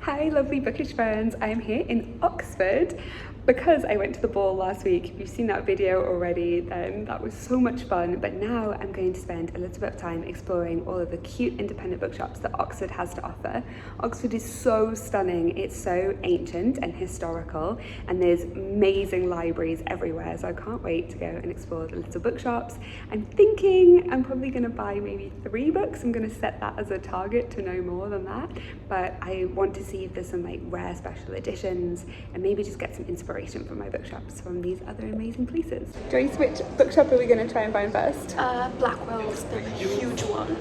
Hi lovely bookish friends, I am here in Oxford because I went to the ball last week. If you've seen that video already, then that was so much fun, but now I'm going to spend a little bit of time exploring all of the cute independent bookshops that Oxford has to offer. Oxford is so stunning, it's so ancient and historical, and there's amazing libraries everywhere, so I can't wait to go and explore the little bookshops. I'm thinking I'm probably going to buy maybe 3 books. I'm going to set that as a target to no more than that, but I want to see if there's some like rare special editions and maybe just get some inspiration from my bookshops from these other amazing places. Joyce, which bookshop are we going to try and find first? Blackwell's the huge one.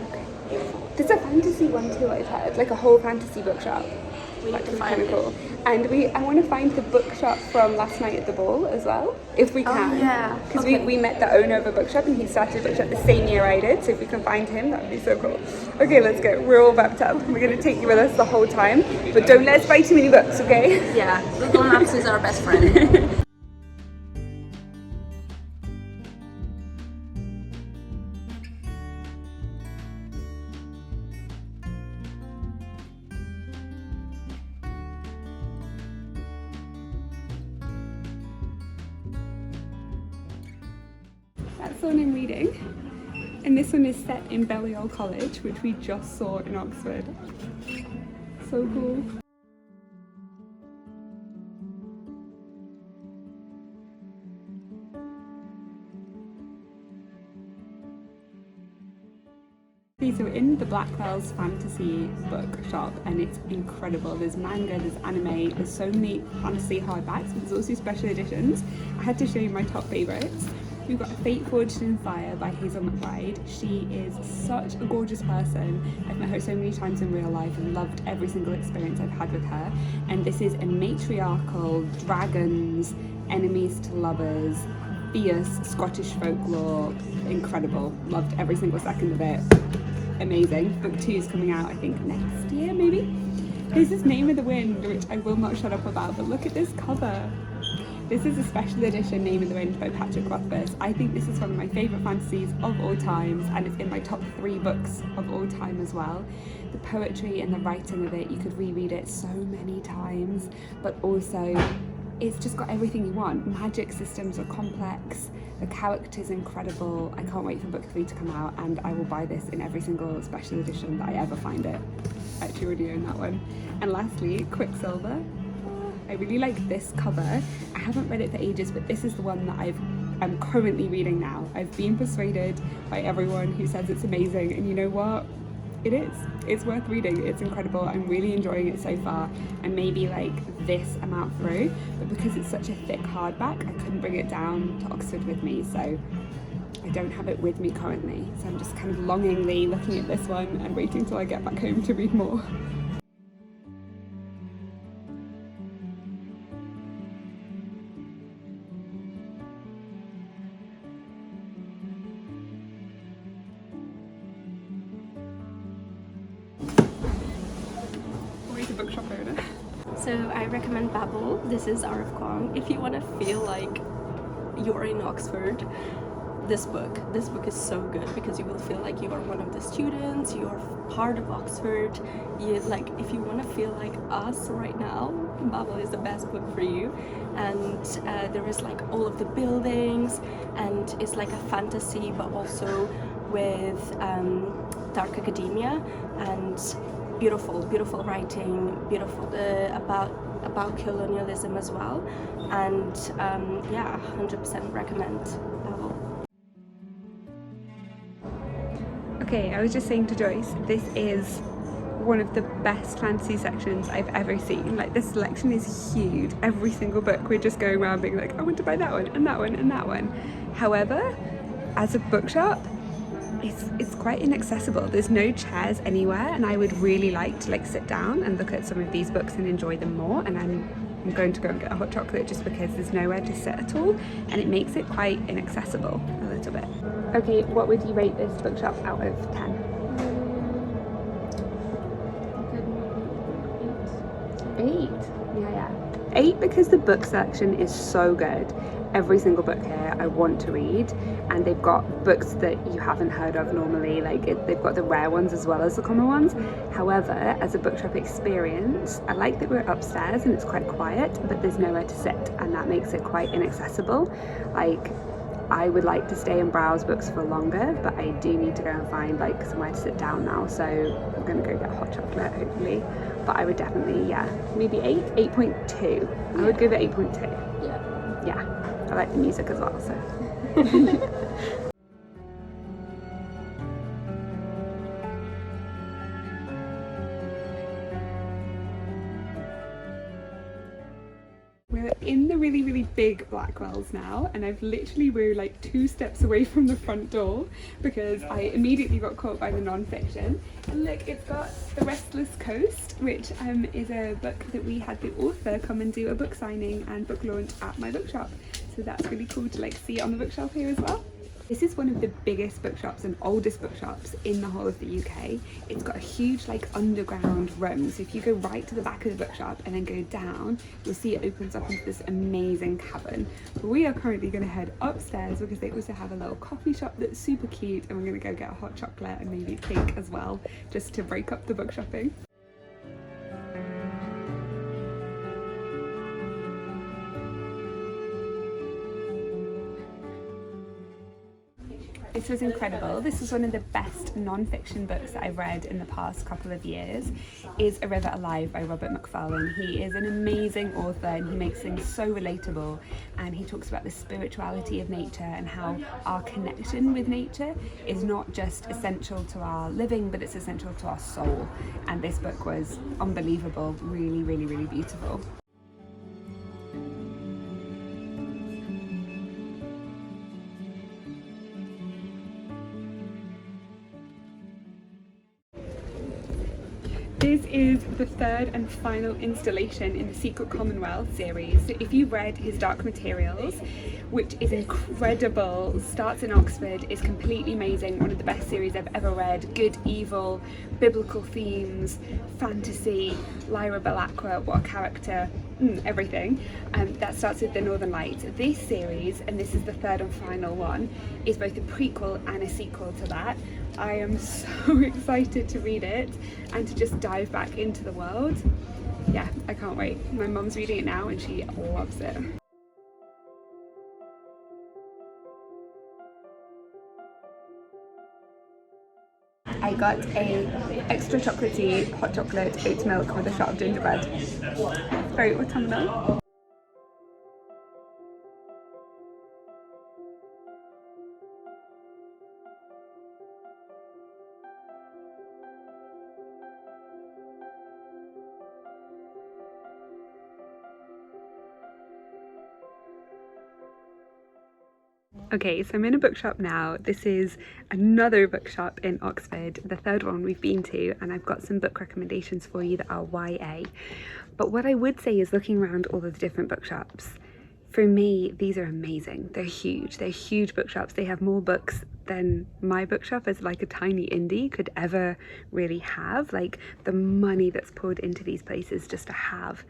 There's a fantasy one too, I've heard, like a whole fantasy bookshop. We need to find it. Cool. And I want to find the bookshop from last night at the ball as well, if we can. Oh yeah. Because okay. we met the owner of a bookshop and he started a bookshop the same year I did, so if we can find him, that would be so cool. Okay, let's go. We're all wrapped up. We're going to take you with us the whole time, but don't let us buy too many books, okay? Yeah, Google Maps is our best friend. That's the one I'm reading. And this one is set in Balliol College, which we just saw in Oxford. So cool. Okay, so we're in the Blackwell's fantasy bookshop and it's incredible. There's manga, there's anime, there's so many fantasy hardbacks, but there's also special editions. I had to show you my top favourites. We've got Fate Forged in Fire by Hazel McBride. She is such a gorgeous person. I've met her so many times in real life and loved every single experience I've had with her. And this is a matriarchal, dragons, enemies to lovers, fierce Scottish folklore. Incredible. Loved every single second of it. Amazing. Book 2 is coming out, I think, next year, maybe? There's this Name of the Wind, which I will not shut up about, but look at this cover. This is a special edition Name of the Wind by Patrick Rothfuss. I think this is one of my favourite fantasies of all times, and it's in my top 3 books of all time as well. The poetry and the writing of it, you could reread it so many times, but also it's just got everything you want. Magic systems are complex, the character's incredible. I can't wait for book 3 to come out, and I will buy this in every single special edition that I ever find it. I actually already own that one. And lastly, Quicksilver. I really like this cover. I haven't read it for ages, but this is the one that I'm currently reading now. I've been persuaded by everyone who says it's amazing, and you know what? It is. It's worth reading. It's incredible. I'm really enjoying it so far. And maybe like this amount through, but because it's such a thick hardback, I couldn't bring it down to Oxford with me, so I don't have it with me currently. So I'm just kind of longingly looking at this one and waiting till I get back home to read more. Bookshop owner. So I recommend Babel. This is Art of Kong. If you want to feel like you're in Oxford, this book is so good because you will feel like you are one of the students, you're part of Oxford. If you want to feel like us right now, Babel is the best book for you. And there is like all of the buildings, and it's like a fantasy but also with dark academia and beautiful writing, beautiful about colonialism as well, and yeah, 100% recommend Babel. Okay, I was just saying to Joyce, this is one of the best fantasy sections I've ever seen. Like, the selection is huge. Every single book we're just going around being like, I want to buy that one and that one and that one. However, as a bookshop, it's quite inaccessible. There's no chairs anywhere, and I would really like to like sit down and look at some of these books and enjoy them more. And I'm going to go and get a hot chocolate just because there's nowhere to sit at all, and it makes it quite inaccessible a little bit. Okay, what would you rate this bookshop out of 10? 8. Yeah. 8 because the book selection is so good, every single book here I want to read, and they've got books that you haven't heard of normally, like they've got the rare ones as well as the common ones. However, as a bookshop experience, I like that we're upstairs and it's quite quiet, but there's nowhere to sit, and that makes it quite inaccessible. Like, I would like to stay and browse books for longer, but I do need to go and find like somewhere to sit down now, so I'm gonna go get hot chocolate hopefully. But I would definitely, yeah, maybe 8.2. I would give it 8.2. Yeah, I like the music as well, so. We're in the really big Blackwells now, and we're like 2 steps away from the front door because I immediately got caught by the non-fiction. And look, it's got The Restless Coast, which is a book that we had the author come and do a book signing and book launch at my bookshop. So that's really cool to like see it on the bookshelf here as well. This is one of the biggest bookshops and oldest bookshops in the whole of the UK. It's got a huge like underground room, so if you go right to the back of the bookshop and then go down, you'll see it opens up into this amazing cavern. But we are currently going to head upstairs because they also have a little coffee shop that's super cute, and we're going to go get a hot chocolate and maybe a cake as well, just to break up the book shopping. This was incredible. This was one of the best non-fiction books that I've read in the past couple of years. Is A River Alive by Robert Macfarlane. He is an amazing author and he makes things so relatable, and he talks about the spirituality of nature and how our connection with nature is not just essential to our living, but it's essential to our soul. And this book was unbelievable, really beautiful. This is the third and final installation in the Secret Commonwealth series. So if you read his Dark Materials, which is incredible, starts in Oxford, is completely amazing, one of the best series I've ever read, good, evil, biblical themes, fantasy, Lyra Blackwell, what a character, everything. That starts with The Northern Lights. This series, and this is the third and final one, is both a prequel and a sequel to that. I am so excited to read it and to just dive back into the world. Yeah, I can't wait. My mum's reading it now and she loves it. I got a extra chocolatey hot chocolate oat milk with a shot of gingerbread. Very autumnal. Okay, so I'm in a bookshop now. This is another bookshop in Oxford, the third one we've been to, and I've got some book recommendations for you that are YA. But what I would say is, looking around all of the different bookshops, for me, these are amazing. They're huge bookshops. They have more books than my bookshop as like a tiny indie could ever really have. Like, the money that's poured into these places just to have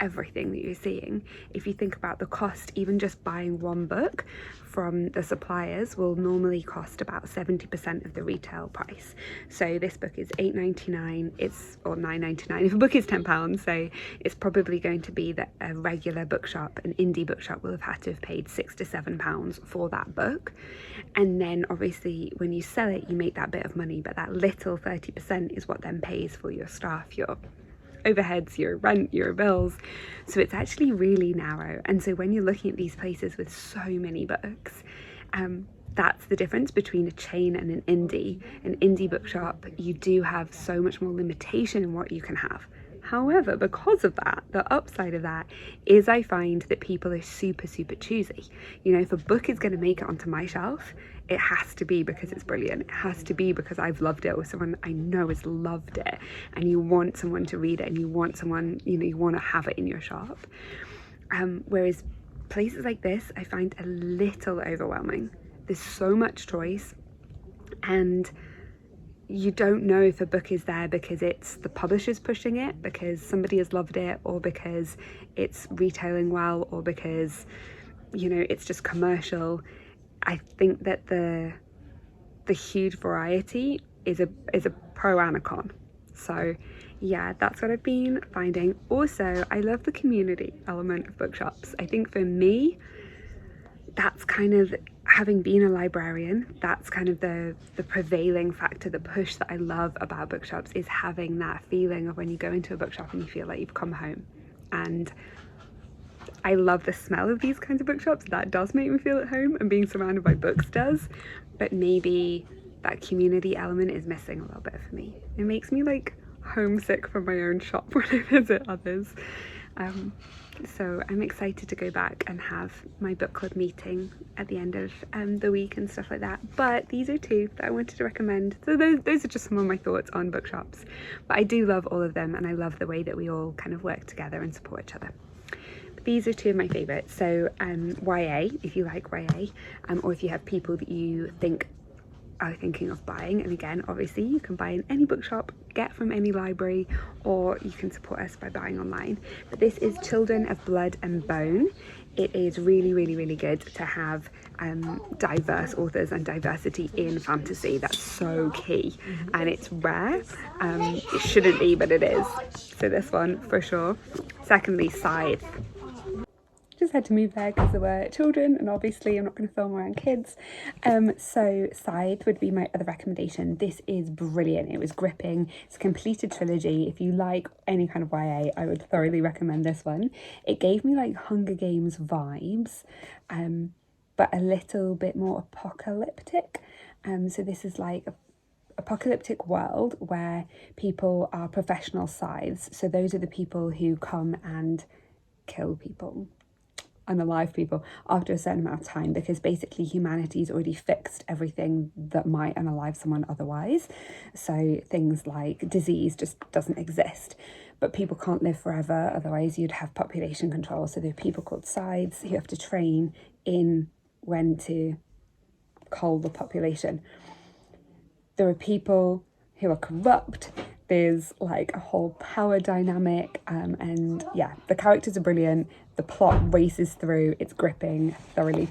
everything that you're seeing. If you think about the cost, even just buying one book from the suppliers will normally cost about 70% of the retail price. So this book is £8.99, or £9.99 if a book is £10, so it's probably going to be that a regular bookshop, an indie bookshop, will have had to have paid £6 to £7 for that book. And then obviously when you sell it, you make that bit of money, but that little 30% is what then pays for your staff, your overheads, your rent, your bills. So it's actually really narrow. And so when you're looking at these places with so many books, that's the difference between a chain and an indie. An indie bookshop, you do have so much more limitation in what you can have. However, because of that, the upside of that is I find that people are super choosy. You know, if a book is going to make it onto my shelf, it has to be because it's brilliant. It has to be because I've loved it, or someone I know has loved it, and you want someone to read it, and you want someone, you know, you want to have it in your shop. Whereas places like this, I find a little overwhelming. There's so much choice, and you don't know if a book is there because it's the publisher's pushing it, because somebody has loved it, or because it's retailing well, or because you know, it's just commercial. I think that the huge variety is a pro and a con. So yeah, that's what I've been finding. Also, I love the community element of bookshops. I think for me, that's kind of, having been a librarian, that's kind of the prevailing factor, the push that I love about bookshops, is having that feeling of when you go into a bookshop and you feel like you've come home. And I love the smell of these kinds of bookshops. That does make me feel at home, and being surrounded by books does. But maybe that community element is missing a little bit for me. It makes me like homesick from my own shop when I visit others. So I'm excited to go back and have my book club meeting at the end of the week and stuff like that. But these are two that I wanted to recommend. So those are just some of my thoughts on bookshops. But I do love all of them, and I love the way that we all kind of work together and support each other. These are two of my favourites. So YA, if you like YA, or if you have people that you think are thinking of buying, and again, obviously you can buy in any bookshop, get from any library, or you can support us by buying online. But this is Children of Blood and Bone. It is really, really, really good to have diverse authors and diversity in fantasy. That's so key, and it's rare. It shouldn't be, but it is. So this one for sure. Secondly, Scythe. Just had to move there because there were children, and obviously I'm not going to film around kids. So Scythe would be my other recommendation. This is brilliant. It was gripping. It's a completed trilogy. If you like any kind of YA, I would thoroughly recommend this one. It gave me like Hunger Games vibes, but a little bit more apocalyptic. So this is like a apocalyptic world where people are professional scythes. So those are the people who come and kill people, unalive people, after a certain amount of time, because basically humanity's already fixed everything that might unalive someone otherwise. So things like disease just doesn't exist, but people can't live forever, otherwise you'd have population control. So there are people called scythes who have to train in when to cull the population. There are people who are corrupt. There's like a whole power dynamic, and yeah, the characters are brilliant. The plot races through. It's gripping. Thoroughly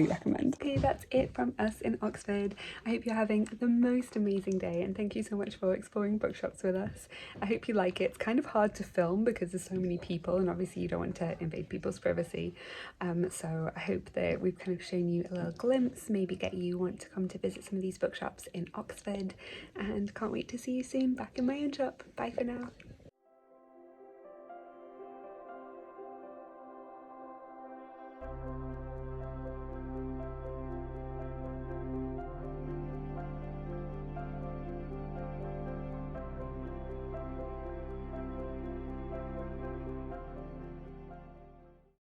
recommend. Okay, that's it from us in Oxford. I hope you're having the most amazing day, and thank you so much for exploring bookshops with us. I hope you like it. It's kind of hard to film because there's so many people, and obviously you don't want to invade people's privacy. So I hope that we've kind of shown you a little glimpse, maybe get you want to come to visit some of these bookshops in Oxford, and can't wait to see you soon back in my own shop. Bye for now.